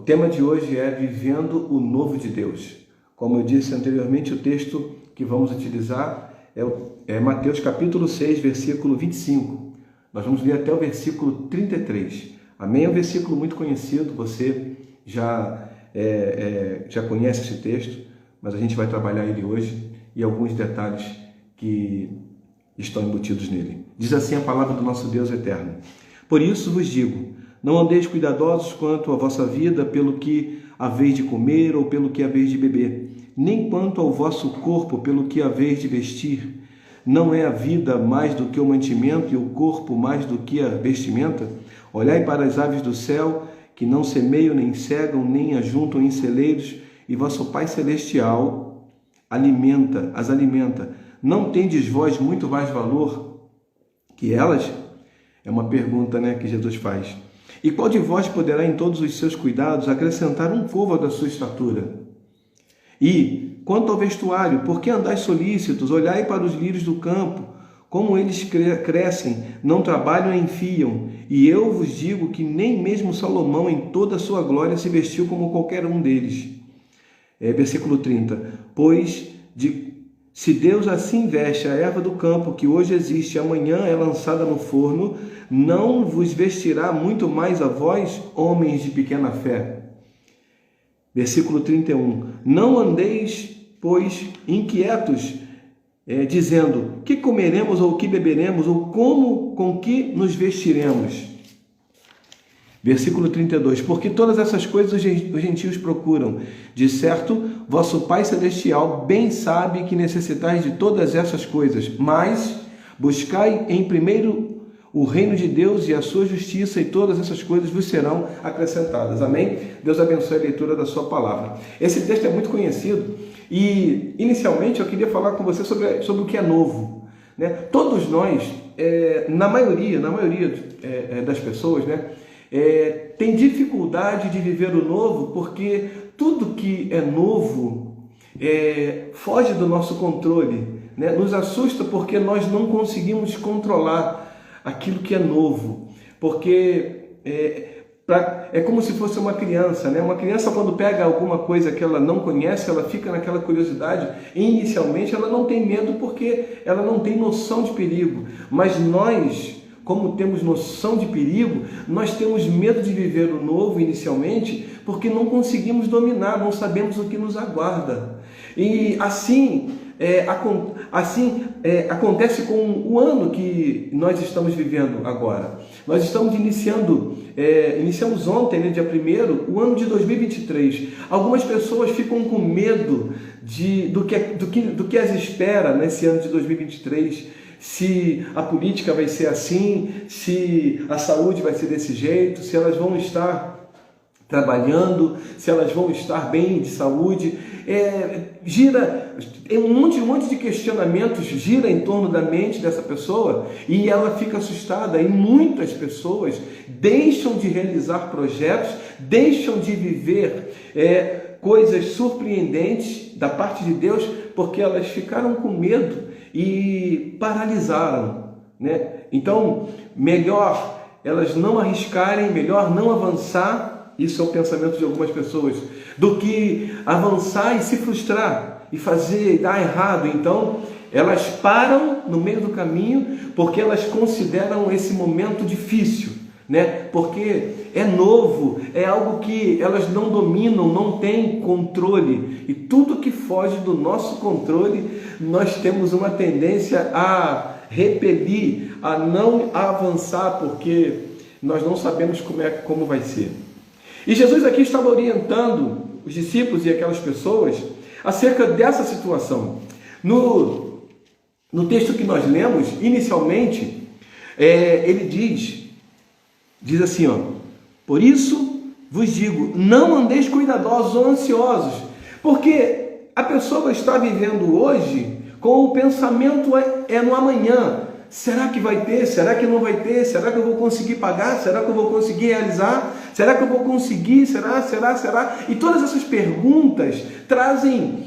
tema de hoje é Vivendo o Novo de Deus. Como eu disse anteriormente, o texto que vamos utilizar é Mateus capítulo 6, versículo 25. Nós vamos ler até o versículo 33. Amém? É um versículo muito conhecido, você já conhece esse texto, mas a gente vai trabalhar ele hoje e alguns detalhes que estão embutidos nele. Diz assim a palavra do nosso Deus eterno. Por isso vos digo, não andeis cuidadosos quanto à vossa vida, pelo que haveis de comer ou pelo que haveis de beber, nem quanto ao vosso corpo, pelo que haveis de vestir. Não é a vida mais do que o mantimento e o corpo mais do que a vestimenta? Olhai para as aves do céu, que não semeiam, nem cegam, nem ajuntam em celeiros, e vosso Pai Celestial as alimenta. Não tendes vós muito mais valor que elas? É uma pergunta, que Jesus faz. E qual de vós poderá em todos os seus cuidados acrescentar um côvado à sua estatura? E quanto ao vestuário, por que andais solícitos? Olhai para os lírios do campo, como eles crescem, não trabalham nem fiam. E eu vos digo que nem mesmo Salomão em toda a sua glória se vestiu como qualquer um deles. Versículo 30. Pois se Deus assim veste a erva do campo, que hoje existe e amanhã é lançada no forno, não vos vestirá muito mais a vós, homens de pequena fé? Versículo 31. Não andeis, pois, inquietos, dizendo, que comeremos ou que beberemos, ou com que nos vestiremos? Versículo 32. Porque todas essas coisas os gentios procuram. De certo, vosso Pai Celestial bem sabe que necessitais de todas essas coisas, mas buscai em primeiro o reino de Deus e a sua justiça, e todas essas coisas vos serão acrescentadas. Amém? Deus abençoe a leitura da sua palavra. Esse texto é muito conhecido e, inicialmente, eu queria falar com você sobre o que é novo. Todos nós, na maioria das pessoas, tem dificuldade de viver o novo, porque tudo que é novo foge do nosso controle, nos assusta porque nós não conseguimos controlar aquilo que é novo, porque é como se fosse uma criança, Uma criança, quando pega alguma coisa que ela não conhece, ela fica naquela curiosidade, e inicialmente ela não tem medo porque ela não tem noção de perigo, mas nós, como temos noção de perigo, nós temos medo de viver o novo inicialmente, porque não conseguimos dominar, não sabemos o que nos aguarda. E assim acontece com o ano que nós estamos vivendo agora. Nós estamos iniciamos ontem, dia 1º, o ano de 2023. Algumas pessoas ficam com medo do que as espera nesse ano de 2023. Se a política vai ser assim, se a saúde vai ser desse jeito, se elas vão estar trabalhando, se elas vão estar bem de saúde. Um monte de questionamentos gira em torno da mente dessa pessoa e ela fica assustada. E muitas pessoas deixam de realizar projetos, deixam de viver coisas surpreendentes da parte de Deus, porque elas ficaram com medo e paralisaram, Então, melhor elas não arriscarem, melhor não avançar, isso é o pensamento de algumas pessoas, do que avançar e se frustrar, e fazer e dar errado. Então, elas param no meio do caminho, porque elas consideram esse momento difícil, Porque é novo, é algo que elas não dominam, não têm controle. E tudo que foge do nosso controle, nós temos uma tendência a repelir, a não avançar, porque nós não sabemos como vai ser. E Jesus aqui estava orientando os discípulos e aquelas pessoas acerca dessa situação. No texto que nós lemos, inicialmente, ele diz assim, por isso vos digo, não andeis cuidadosos ou ansiosos, porque a pessoa está vivendo hoje com o pensamento no amanhã. Será que vai ter? Será que não vai ter? Será que eu vou conseguir pagar? Será que eu vou conseguir realizar? Será que eu vou conseguir? Será? E todas essas perguntas trazem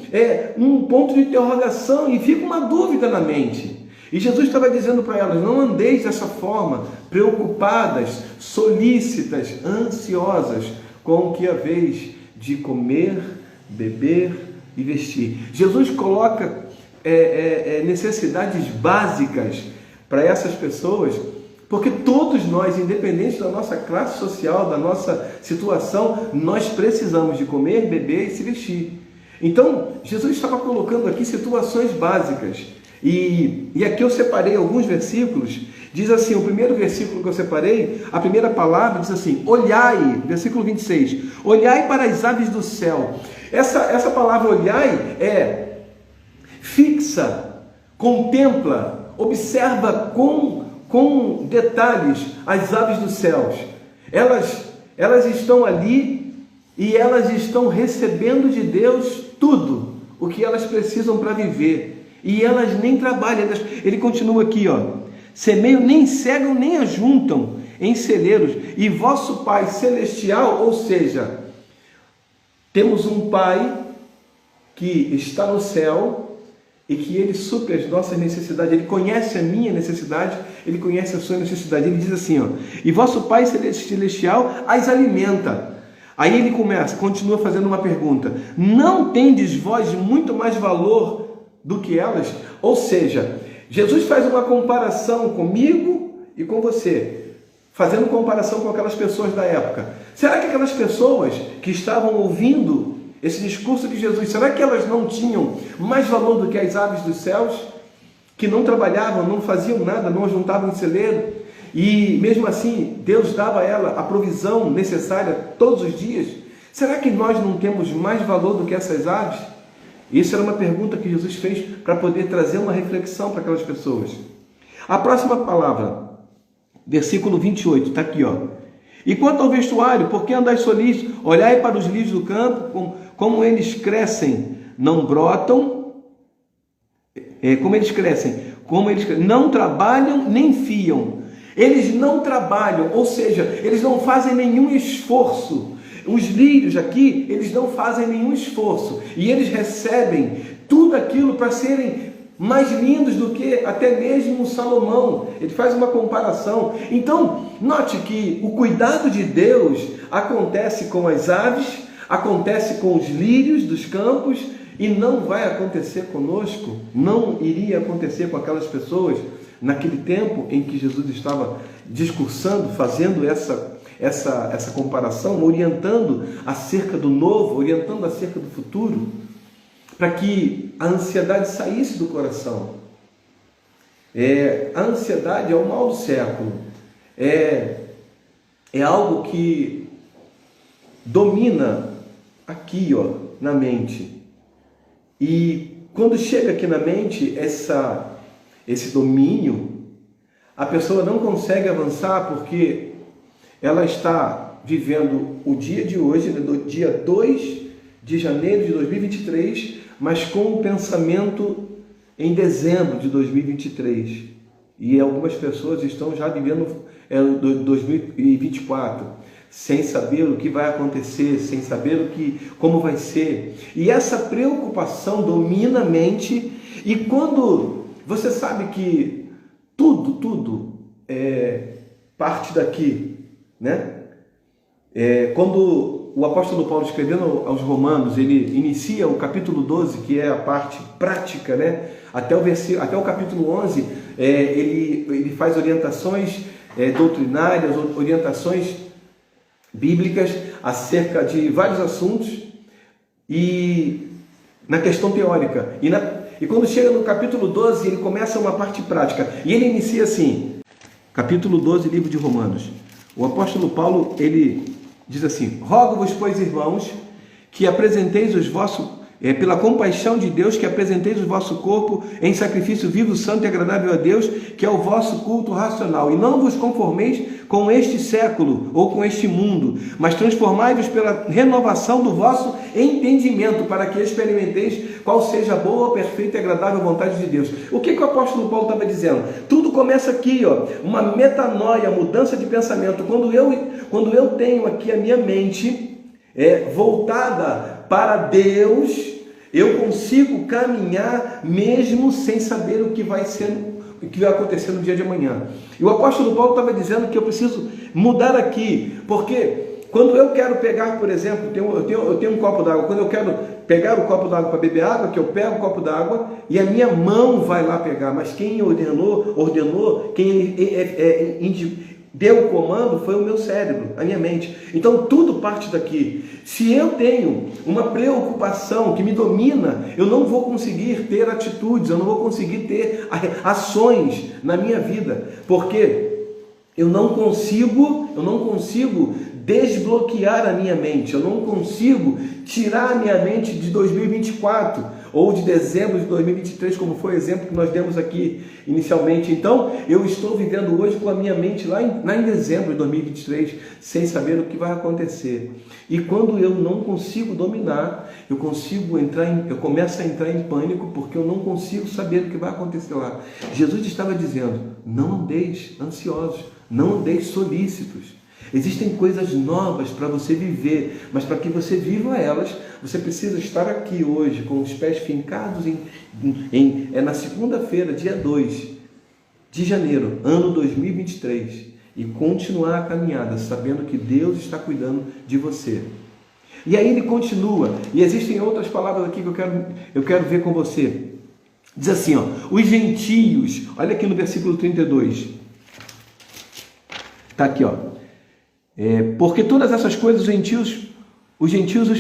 um ponto de interrogação e fica uma dúvida na mente. E Jesus estava dizendo para elas, não andeis dessa forma, preocupadas, solícitas, ansiosas. com que haveis de comer, beber e vestir. Jesus coloca necessidades básicas para essas pessoas, porque todos nós, independente da nossa classe social, da nossa situação, nós precisamos de comer, beber e se vestir. Então, Jesus estava colocando aqui situações básicas. E aqui eu separei alguns versículos. Diz assim, o primeiro versículo que eu separei, a primeira palavra diz assim: olhai, versículo 26, olhai para as aves do céu. Essa palavra olhai é fixa, contempla, observa com detalhes as aves dos céus. Elas estão ali e elas estão recebendo de Deus tudo o que elas precisam para viver. E elas nem trabalham. Ele continua aqui, semeiam, nem cegam, nem ajuntam em celeiros, e vosso Pai Celestial, ou seja, temos um Pai que está no céu e que Ele supre as nossas necessidades. Ele conhece a minha necessidade, Ele conhece a sua necessidade. Ele diz assim, e vosso Pai Celestial as alimenta. Aí ele continua fazendo uma pergunta: não tendes vós muito mais valor do que elas? Ou seja, Jesus faz uma comparação comigo e com você, fazendo comparação com aquelas pessoas da época. Será que aquelas pessoas que estavam ouvindo esse discurso de Jesus, será que elas não tinham mais valor do que as aves dos céus, que não trabalhavam, não faziam nada, não ajuntavam celeiro, e mesmo assim Deus dava a ela a provisão necessária todos os dias? Será que nós não temos mais valor do que essas aves? Isso era uma pergunta que Jesus fez para poder trazer uma reflexão para aquelas pessoas. A próxima palavra, versículo 28, está aqui, E quanto ao vestuário, por que andais solis? Olhai para os lírios do campo, como eles crescem, não brotam, não trabalham nem fiam. Eles não trabalham, ou seja, eles não fazem nenhum esforço. Os lírios aqui, eles não fazem nenhum esforço, e eles recebem tudo aquilo para serem mais lindos do que até mesmo Salomão. Ele faz uma comparação. Então, note que o cuidado de Deus acontece com as aves, acontece com os lírios dos campos, e não vai acontecer conosco, não iria acontecer com aquelas pessoas naquele tempo em que Jesus estava discursando, fazendo essa comparação, orientando acerca do novo, orientando acerca do futuro, para que a ansiedade saísse do coração. A ansiedade é o mal do século, é algo que domina aqui, na mente. E quando chega aqui na mente esse domínio, a pessoa não consegue avançar, porque ela está vivendo o dia de hoje, do dia 2 de janeiro de 2023, mas com o pensamento em dezembro de 2023. E algumas pessoas estão já vivendo 2024, sem saber o que vai acontecer, sem saber como vai ser. E essa preocupação domina a mente, e quando você sabe que tudo parte daqui, né? Quando o apóstolo Paulo, escrevendo aos Romanos, ele inicia o capítulo 12, que é a parte prática, né? Até o capítulo 11, ele faz orientações doutrinárias, orientações bíblicas acerca de vários assuntos, e na questão teórica. E quando chega no capítulo 12, ele começa uma parte prática. E ele inicia assim, capítulo 12, livro de Romanos. O apóstolo Paulo, ele diz assim: rogo-vos, pois, irmãos, que apresenteis os vossos, pela compaixão de Deus, que apresenteis o vosso corpo em sacrifício vivo, santo e agradável a Deus, que é o vosso culto racional. E não vos conformeis com este século, ou com este mundo, mas transformai-vos pela renovação do vosso entendimento, para que experimenteis qual seja a boa, perfeita e agradável vontade de Deus. O que o apóstolo Paulo estava dizendo? Tudo começa aqui, uma metanoia, mudança de pensamento. Quando eu tenho aqui a minha mente voltada para Deus, eu consigo caminhar mesmo sem saber o que vai acontecer no dia de amanhã. E o apóstolo Paulo estava dizendo que eu preciso mudar aqui, porque quando eu quero pegar, por exemplo, eu tenho um copo d'água, quando eu quero pegar o copo d'água para beber água, que eu pego o copo d'água e a minha mão vai lá pegar, mas quem ordenou, quem deu o comando foi o meu cérebro, a minha mente. Então tudo parte daqui. Se eu tenho uma preocupação que me domina, eu não vou conseguir ter atitudes, eu não vou conseguir ter ações na minha vida, porque eu não consigo desbloquear a minha mente, eu não consigo tirar a minha mente de 2024 ou de dezembro de 2023, como foi o exemplo que nós demos aqui inicialmente. Então, eu estou vivendo hoje com a minha mente lá em dezembro de 2023, sem saber o que vai acontecer. E quando eu não consigo dominar, eu começo a entrar em pânico, porque eu não consigo saber o que vai acontecer lá. Jesus estava dizendo: não andeis ansiosos, não andeis solícitos. Existem coisas novas para você viver, mas para que você viva elas, você precisa estar aqui hoje com os pés fincados na segunda-feira, dia 2 de janeiro, ano 2023, e continuar a caminhada, sabendo que Deus está cuidando de você. E aí ele continua, e existem outras palavras aqui que eu quero ver com você. Diz assim, os gentios, olha aqui no versículo 32, está aqui, porque todas essas coisas os gentios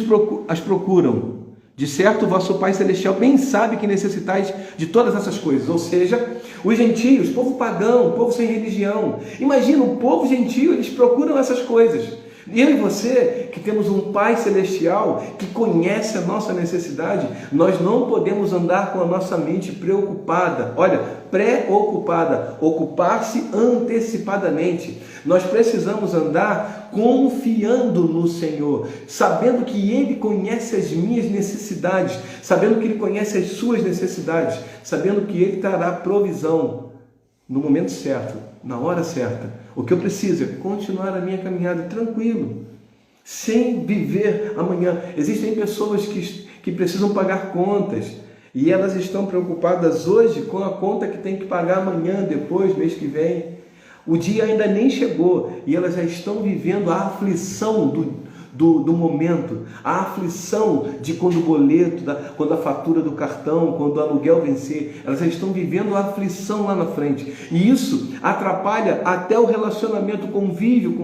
as procuram. De certo, o vosso Pai Celestial bem sabe que necessitais de todas essas coisas. Ou seja, os gentios, povo pagão, povo sem religião. Imagina, o povo gentio, eles procuram essas coisas. Eu e você, que temos um Pai Celestial, que conhece a nossa necessidade, nós não podemos andar com a nossa mente preocupada. Olha, preocupada, ocupar-se antecipadamente. Nós precisamos andar confiando no Senhor, sabendo que Ele conhece as minhas necessidades, sabendo que Ele conhece as suas necessidades, sabendo que Ele trará provisão no momento certo, na hora certa. O que eu preciso é continuar a minha caminhada tranquilo, sem viver amanhã. Existem pessoas que precisam pagar contas e elas estão preocupadas hoje com a conta que tem que pagar amanhã, depois, mês que vem. O dia ainda nem chegou e elas já estão vivendo a aflição do momento, a aflição de quando o boleto, quando a fatura do cartão, quando o aluguel vencer, elas já estão vivendo a aflição lá na frente. E isso atrapalha até o relacionamento, o convívio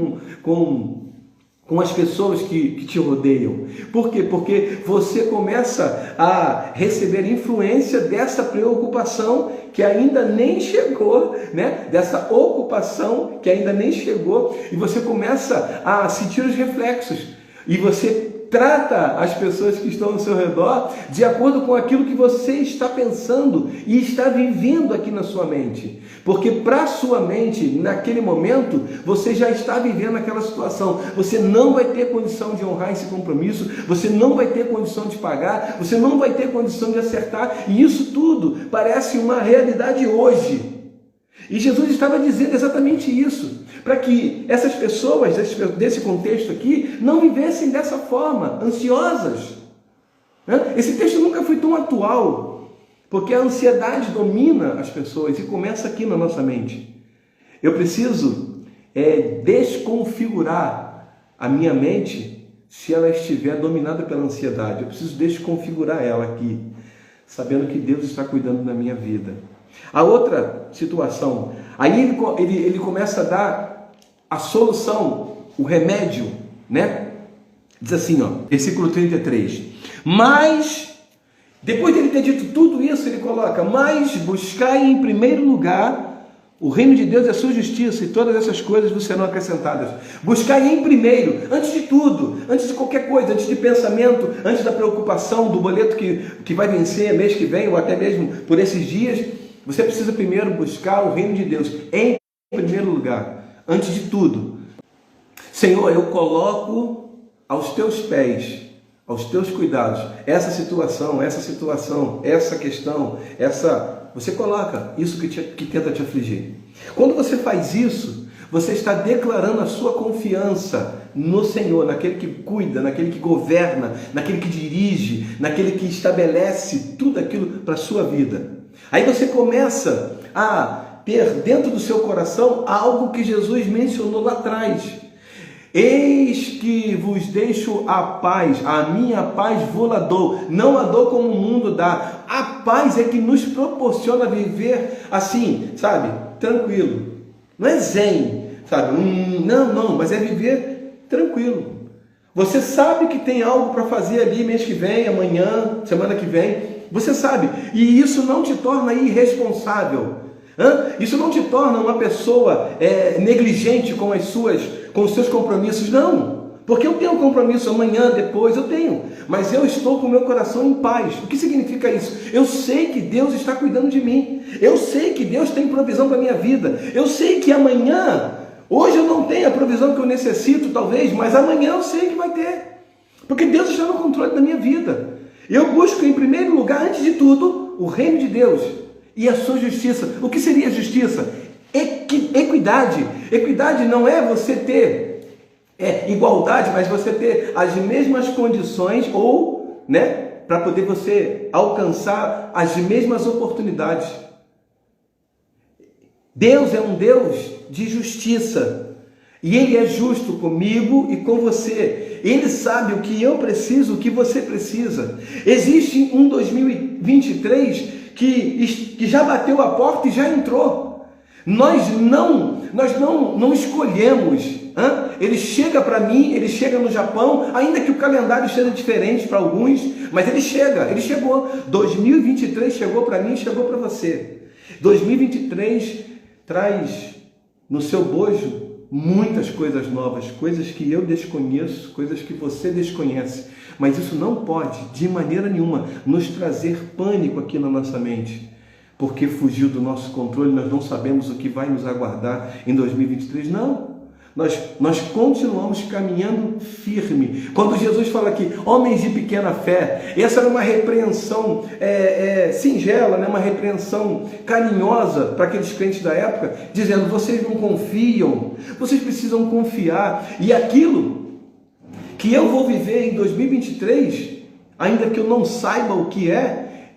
com as pessoas que te rodeiam. Por quê? Porque você começa a receber influência dessa preocupação que ainda nem chegou, né? Dessa ocupação que ainda nem chegou, e você começa a sentir os reflexos. E você trata as pessoas que estão ao seu redor de acordo com aquilo que você está pensando e está vivendo aqui na sua mente. Porque para a sua mente, naquele momento, você já está vivendo aquela situação. Você não vai ter condição de honrar esse compromisso, você não vai ter condição de pagar, você não vai ter condição de acertar. E isso tudo parece uma realidade hoje. E Jesus estava dizendo exatamente isso, para que essas pessoas, desse contexto aqui, não vivessem dessa forma, ansiosas. Esse texto nunca foi tão atual, porque a ansiedade domina as pessoas e começa aqui na nossa mente. Eu preciso desconfigurar a minha mente se ela estiver dominada pela ansiedade. Eu preciso desconfigurar ela aqui, sabendo que Deus está cuidando da minha vida. A outra situação, aí ele começa a dar a solução, o remédio, né? Diz assim, versículo 33. Mas, depois de ele ter dito tudo isso, ele coloca: mas buscai em primeiro lugar o reino de Deus e a sua justiça, e todas essas coisas vos serão acrescentadas. Buscai em primeiro, antes de tudo, antes de qualquer coisa, antes de pensamento, antes da preocupação do boleto que vai vencer mês que vem, ou até mesmo por esses dias. Você precisa primeiro buscar o reino de Deus em primeiro lugar, antes de tudo. Senhor, eu coloco aos teus pés, aos teus cuidados, essa situação, essa questão, você coloca isso que tenta te afligir. Quando você faz isso, você está declarando a sua confiança no Senhor, naquele que cuida, naquele que governa, naquele que dirige, naquele que estabelece tudo aquilo para a sua vida. Aí você começa a ter dentro do seu coração algo que Jesus mencionou lá atrás. Eis que vos deixo a paz, a minha paz vou-la dou, não a dou como o mundo dá. A paz é que nos proporciona viver assim, sabe, tranquilo. Não é zen, sabe, não, mas é viver tranquilo. Você sabe que tem algo para fazer ali mês que vem, amanhã, semana que vem, você sabe, e isso não te torna irresponsável. Isso não te torna uma pessoa negligente com os seus compromissos, não. Porque eu tenho compromisso amanhã, depois, eu tenho. Mas eu estou com o meu coração em paz. O que significa isso? Eu sei que Deus está cuidando de mim. Eu sei que Deus tem provisão para a minha vida. Eu sei que amanhã, hoje eu não tenho a provisão que eu necessito, talvez, mas amanhã eu sei que vai ter. Porque Deus está no controle da minha vida. Eu busco, em primeiro lugar, antes de tudo, o reino de Deus e a sua justiça. O que seria justiça? Equidade. Equidade não é você ter igualdade, mas você ter as mesmas condições ou, para poder você alcançar as mesmas oportunidades. Deus é um Deus de justiça. E Ele é justo comigo e com você. Ele sabe o que eu preciso, o que você precisa. Existe um 2023 que já bateu a porta e já entrou. Nós não escolhemos. Ele chega para mim, ele chega no Japão, ainda que o calendário seja diferente para alguns, mas ele chegou. 2023 chegou para mim e chegou para você. 2023 traz no seu bojo muitas coisas novas, coisas que eu desconheço, coisas que você desconhece. Mas isso não pode, de maneira nenhuma, nos trazer pânico aqui na nossa mente. Porque fugiu do nosso controle, nós não sabemos o que vai nos aguardar em 2023. Não. Nós continuamos caminhando firme. Quando Jesus fala aqui, homens de pequena fé, essa era uma repreensão singela, uma repreensão carinhosa para aqueles crentes da época, dizendo, vocês não confiam, vocês precisam confiar. E aquilo que eu vou viver em 2023, ainda que eu não saiba o que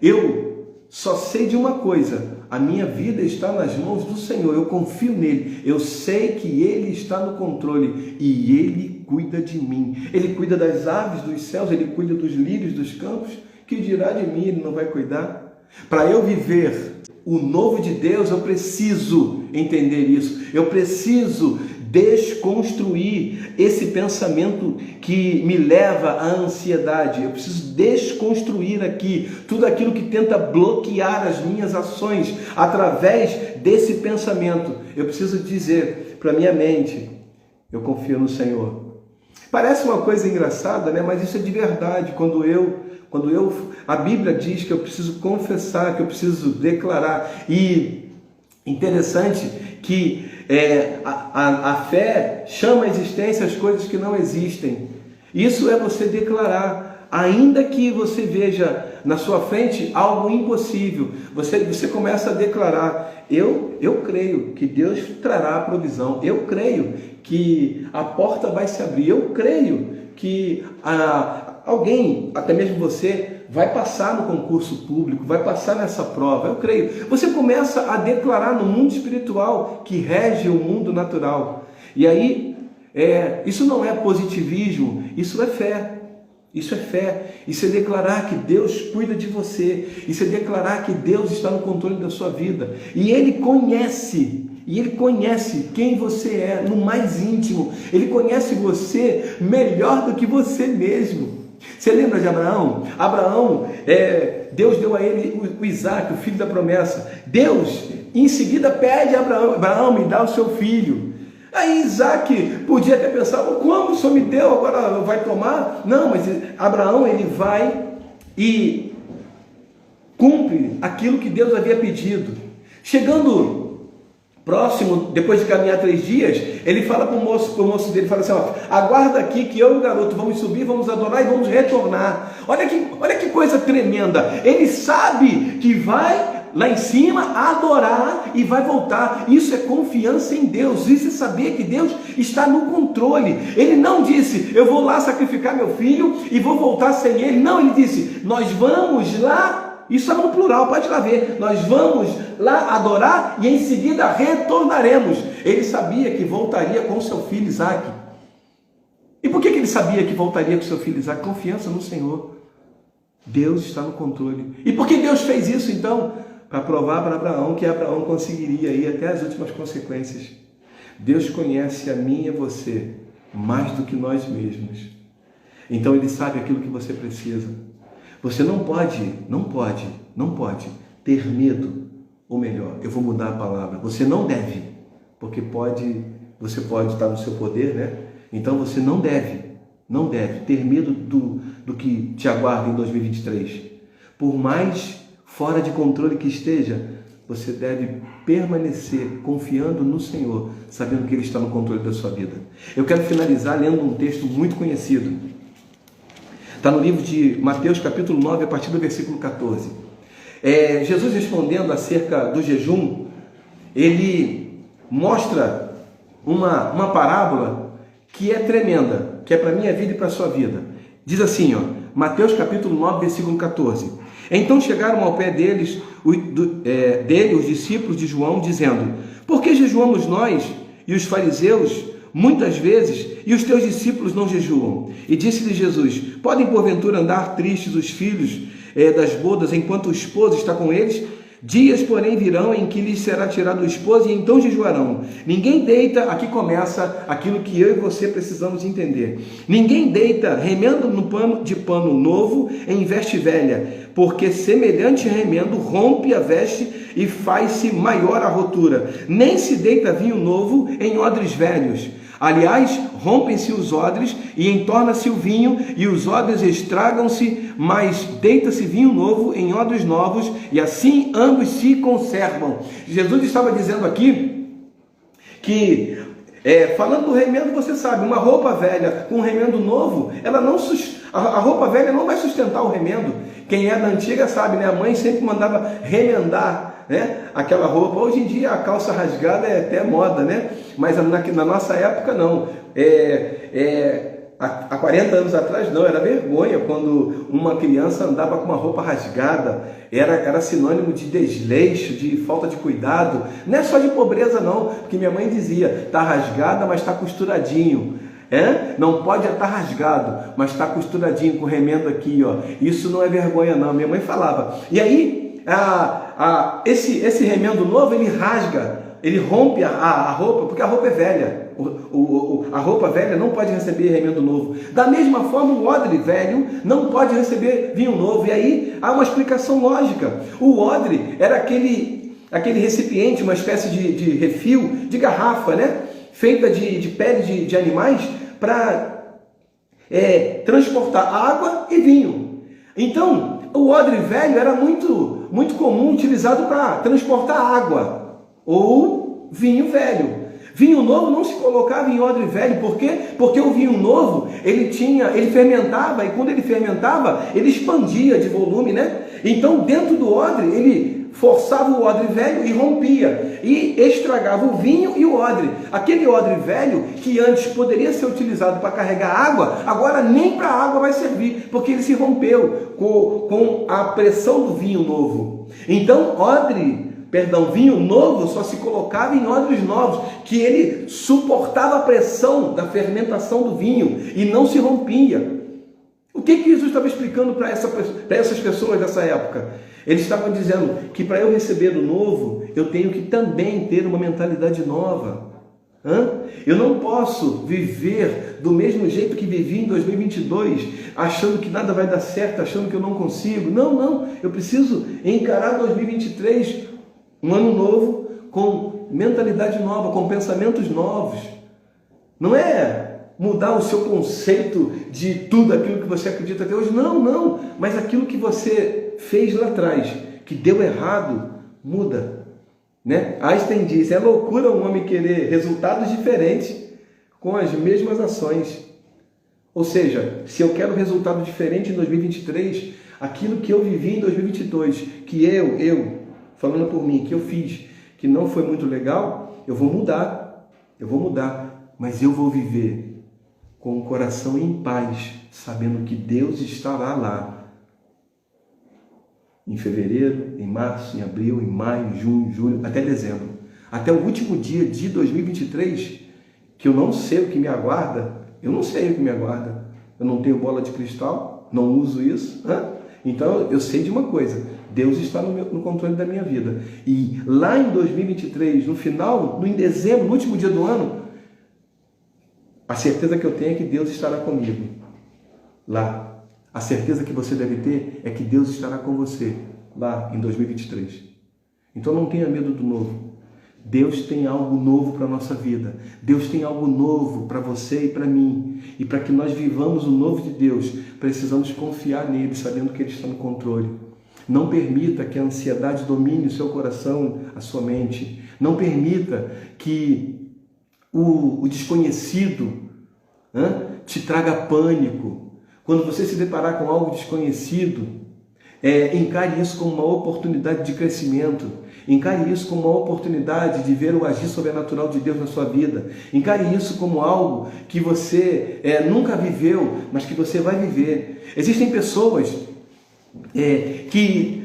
eu só sei de uma coisa: a minha vida está nas mãos do Senhor, eu confio nele, eu sei que Ele está no controle e Ele cuida de mim. Ele cuida das aves dos céus, Ele cuida dos lírios dos campos, que dirá de mim, Ele não vai cuidar? Para eu viver o novo de Deus, eu preciso entender isso, eu preciso desconstruir esse pensamento que me leva à ansiedade. Eu preciso desconstruir aqui tudo aquilo que tenta bloquear as minhas ações através desse pensamento. Eu preciso dizer para minha mente, eu confio no Senhor. Parece uma coisa engraçada, mas isso é de verdade. A Bíblia diz que eu preciso confessar, que eu preciso declarar. E interessante que a fé chama à existência as coisas que não existem. Isso é você declarar, ainda que você veja na sua frente algo impossível, você começa a declarar, eu creio que Deus trará a provisão, eu creio que a porta vai se abrir, eu creio que alguém, até mesmo você, vai passar no concurso público, vai passar nessa prova, eu creio. Você começa a declarar no mundo espiritual que rege o mundo natural. E aí, isso não é positivismo, isso é fé. Isso é fé. Isso é declarar que Deus cuida de você. Isso é declarar que Deus está no controle da sua vida. E Ele conhece quem você é no mais íntimo. Ele conhece você melhor do que você mesmo. Você lembra de Abraão? Deus deu a ele o Isaac, o filho da promessa. Deus, em seguida, pede a Abraão, me dá o seu filho. Aí Isaac podia até pensar, como o Senhor me deu, agora vai tomar? Não, mas Abraão, ele vai e cumpre aquilo que Deus havia pedido. Chegando próximo, depois de caminhar 3 dias, ele fala para o moço dele, fala assim, aguarda aqui que eu e o garoto vamos subir, vamos adorar e vamos retornar. Olha que coisa tremenda. Ele sabe que vai lá em cima adorar e vai voltar. Isso é confiança em Deus. Isso é saber que Deus está no controle. Ele não disse, eu vou lá sacrificar meu filho e vou voltar sem ele. Não, ele disse, nós vamos lá. Isso é no plural, pode lá ver. Nós vamos lá adorar e em seguida retornaremos. Ele sabia que voltaria com seu filho Isaac. E por que ele sabia que voltaria com seu filho Isaac? Confiança no Senhor. Deus está no controle. E por que Deus fez isso então? Para provar para Abraão que Abraão conseguiria ir até as últimas consequências. Deus conhece a mim e a você mais do que nós mesmos. Então Ele sabe aquilo que você precisa. Você não pode ter medo. Ou melhor, eu vou mudar a palavra. Você não deve, porque você pode estar no seu poder, né? Então você não deve ter medo do que te aguarda em 2023. Por mais fora de controle que esteja, você deve permanecer confiando no Senhor, sabendo que Ele está no controle da sua vida. Eu quero finalizar lendo um texto muito conhecido. Está no livro de Mateus, capítulo 9, a partir do versículo 14. Jesus respondendo acerca do jejum, ele mostra uma parábola que é tremenda, que é para a minha vida e para a sua vida. Diz assim, Mateus capítulo 9, versículo 14. Então chegaram ao pé dele os discípulos de João, dizendo: por que jejuamos nós e os fariseus muitas vezes, e os teus discípulos não jejuam? E disse-lhe Jesus: podem porventura andar tristes os filhos das bodas enquanto o esposo está com eles? Dias, porém, virão em que lhes será tirado o esposo, e então jejuarão. Ninguém deita, aqui começa aquilo que eu e você precisamos entender. Ninguém deita remendo de pano novo em veste velha, porque semelhante remendo rompe a veste e faz-se maior a rotura. Nem se deita vinho novo em odres velhos. Aliás, rompem-se os odres e entorna-se o vinho, e os odres estragam-se, mas deita-se vinho novo em odres novos, e assim ambos se conservam. Jesus estava dizendo aqui que, falando do remendo, você sabe, uma roupa velha com um remendo novo, a roupa velha não vai sustentar o remendo. Quem é da antiga sabe, né? A mãe sempre mandava remendar, né, aquela roupa. Hoje em dia a calça rasgada é até moda, né? Mas na nossa época não. Há 40 anos atrás não, era vergonha quando uma criança andava com uma roupa rasgada, era sinônimo de desleixo, de falta de cuidado. Não é só de pobreza não, porque minha mãe dizia: está rasgada, mas está costuradinho. Não pode estar rasgado, mas está costuradinho com remendo aqui, Isso não é vergonha não, minha mãe falava. E aí esse remendo novo, ele rasga, ele rompe a roupa, porque a roupa é velha. A roupa velha não pode receber remendo novo. Da mesma forma, o odre velho não pode receber vinho novo. E aí há uma explicação lógica. O odre era aquele recipiente, uma espécie de refil, de garrafa, né? Feita de pele de animais, para transportar água e vinho. Então, o odre velho era muito, muito comum, utilizado para transportar água ou vinho velho. Vinho novo não se colocava em odre velho. Por quê? Porque o vinho novo, ele fermentava, e quando ele fermentava, ele expandia de volume, né? Então, dentro do odre, ele forçava o odre velho e rompia, e estragava o vinho e o odre. Aquele odre velho, que antes poderia ser utilizado para carregar água, agora nem para água vai servir, porque ele se rompeu com a pressão do vinho novo. Então, vinho novo só se colocava em odres novos, que ele suportava a pressão da fermentação do vinho e não se rompia. O que Jesus estava explicando para essas pessoas dessa época? Eles estavam dizendo que para eu receber o novo, eu tenho que também ter uma mentalidade nova. Eu não posso viver do mesmo jeito que vivi em 2022, achando que nada vai dar certo, achando que eu não consigo. Não. Eu preciso encarar 2023, um ano novo, com mentalidade nova, com pensamentos novos. Não é mudar o seu conceito de tudo aquilo que você acredita até hoje. Não. Mas aquilo que você fez lá atrás, que deu errado, muda. Né? Einstein diz: é loucura um homem querer resultados diferentes com as mesmas ações. Ou seja, se eu quero resultado diferente em 2023, aquilo que eu vivi em 2022, que eu, falando por mim, que eu fiz, que não foi muito legal, eu vou mudar, mas eu vou viver com o coração em paz, sabendo que Deus estará lá. Em fevereiro, em março, em abril, em maio, junho, julho, até dezembro. Até o último dia de 2023, que eu não sei o que me aguarda, Eu não sei o que me aguarda. Eu não tenho bola de cristal, não uso isso. Então eu sei de uma coisa: Deus está no controle da minha vida. E lá em 2023, no final, em dezembro, no último dia do ano, a certeza que eu tenho é que Deus estará comigo. Lá. A certeza que você deve ter é que Deus estará com você lá em 2023. Então não tenha medo do novo. Deus tem algo novo para a nossa vida. Deus tem algo novo para você e para mim. E para que nós vivamos o novo de Deus, precisamos confiar nele, sabendo que ele está no controle. Não permita que a ansiedade domine o seu coração, a sua mente. Não permita que o desconhecido te traga pânico. Quando você se deparar com algo desconhecido, encare isso como uma oportunidade de crescimento. Encare isso como uma oportunidade de ver o agir sobrenatural de Deus na sua vida. Encare isso como algo que você nunca viveu, mas que você vai viver. Existem pessoas que,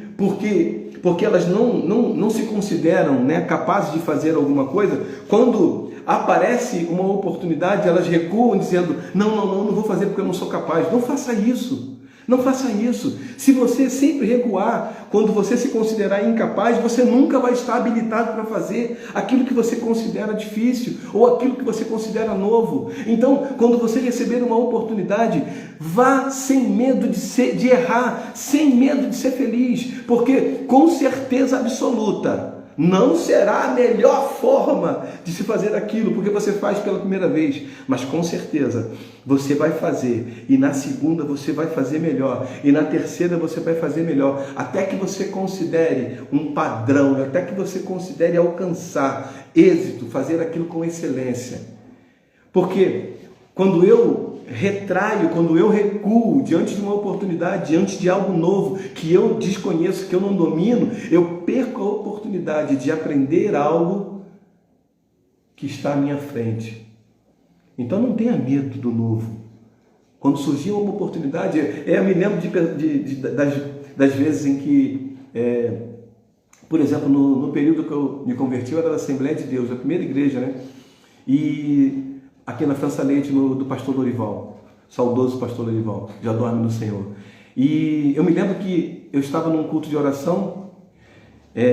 porque elas não se consideram capazes de fazer alguma coisa, quando aparece uma oportunidade, elas recuam dizendo: não vou fazer porque eu não sou capaz. Não faça isso. Não faça isso. Se você sempre recuar, quando você se considerar incapaz, você nunca vai estar habilitado para fazer aquilo que você considera difícil ou aquilo que você considera novo. Então, quando você receber uma oportunidade, vá sem medo de errar, sem medo de ser feliz, porque com certeza absoluta não será a melhor forma de se fazer aquilo, porque você faz pela primeira vez, mas com certeza você vai fazer, e na segunda você vai fazer melhor, e na terceira você vai fazer melhor, até que você considere um padrão, até que você considere alcançar êxito, fazer aquilo com excelência. Porque quando eu retraio, quando eu recuo diante de uma oportunidade, diante de algo novo que eu desconheço, que eu não domino, eu perco a oportunidade de aprender algo que está à minha frente. Então não tenha medo do novo. Quando surgiu uma oportunidade, eu me lembro das vezes em que, por exemplo, no período que eu me converti, eu era da Assembleia de Deus, a primeira igreja, E aqui na França Leite, do pastor Lorival, saudoso pastor Lorival, já dorme no Senhor. E eu me lembro que eu estava num culto de oração,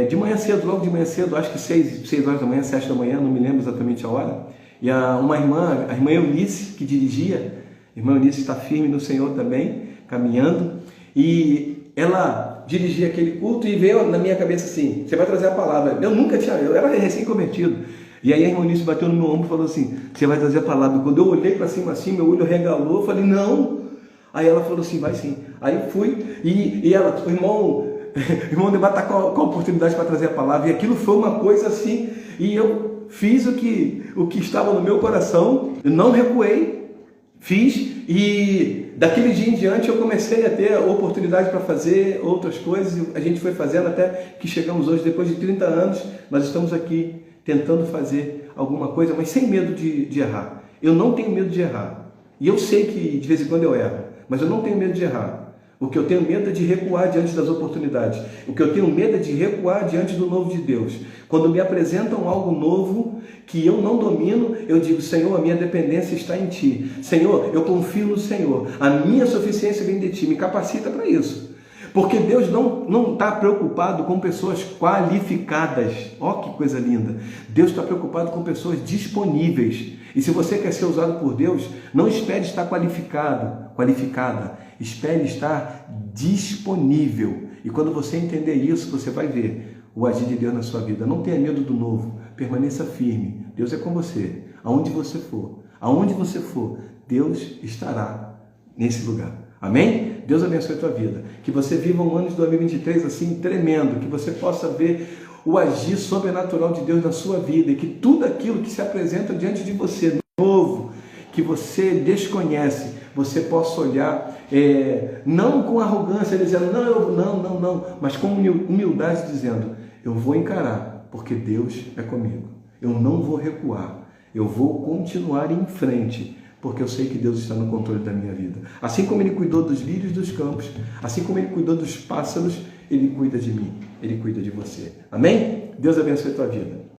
de manhã cedo, logo de manhã cedo, acho que 6 horas da manhã, 7 da manhã, não me lembro exatamente a hora. E uma irmã, a irmã Eunice, que dirigia, a irmã Eunice está firme no Senhor também, caminhando, e ela dirigia aquele culto e veio na minha cabeça assim: você vai trazer a palavra. Eu era recém-convertido. E aí a irmã Eunice bateu no meu ombro e falou assim: você vai trazer a palavra. E quando eu olhei para cima assim, meu olho regalou, eu falei: não. Aí ela falou assim: vai sim. Aí fui, e ela, o irmão debate com a oportunidade para trazer a palavra. E aquilo foi uma coisa assim, e eu fiz o que estava no meu coração, eu não recuei, fiz, e daquele dia em diante eu comecei a ter oportunidade para fazer outras coisas, e a gente foi fazendo até que chegamos hoje, depois de 30 anos, nós estamos aqui tentando fazer alguma coisa, mas sem medo de errar. Eu não tenho medo de errar. E eu sei que de vez em quando eu erro, mas eu não tenho medo de errar. O que eu tenho medo é de recuar diante das oportunidades. O que eu tenho medo é de recuar diante do novo de Deus. Quando me apresentam algo novo que eu não domino, eu digo: Senhor, a minha dependência está em Ti. Senhor, eu confio no Senhor. A minha suficiência vem de Ti. Me capacita para isso. Porque Deus não está preocupado com pessoas qualificadas. Ó, que coisa linda! Deus está preocupado com pessoas disponíveis. E se você quer ser usado por Deus, não espere estar qualificada. Espere estar disponível. E quando você entender isso, você vai ver o agir de Deus na sua vida. Não tenha medo do novo. Permaneça firme. Deus é com você. Aonde você for, Deus estará nesse lugar. Amém? Deus abençoe a tua vida. Que você viva um ano de 2023 assim tremendo. Que você possa ver o agir sobrenatural de Deus na sua vida. E que tudo aquilo que se apresenta diante de você, novo, que você desconhece, você possa olhar, não com arrogância, dizendo: não, mas com humildade, dizendo: eu vou encarar, porque Deus é comigo. Eu não vou recuar. Eu vou continuar em frente, porque eu sei que Deus está no controle da minha vida. Assim como Ele cuidou dos lírios dos campos, assim como Ele cuidou dos pássaros, Ele cuida de mim, Ele cuida de você. Amém? Deus abençoe a tua vida.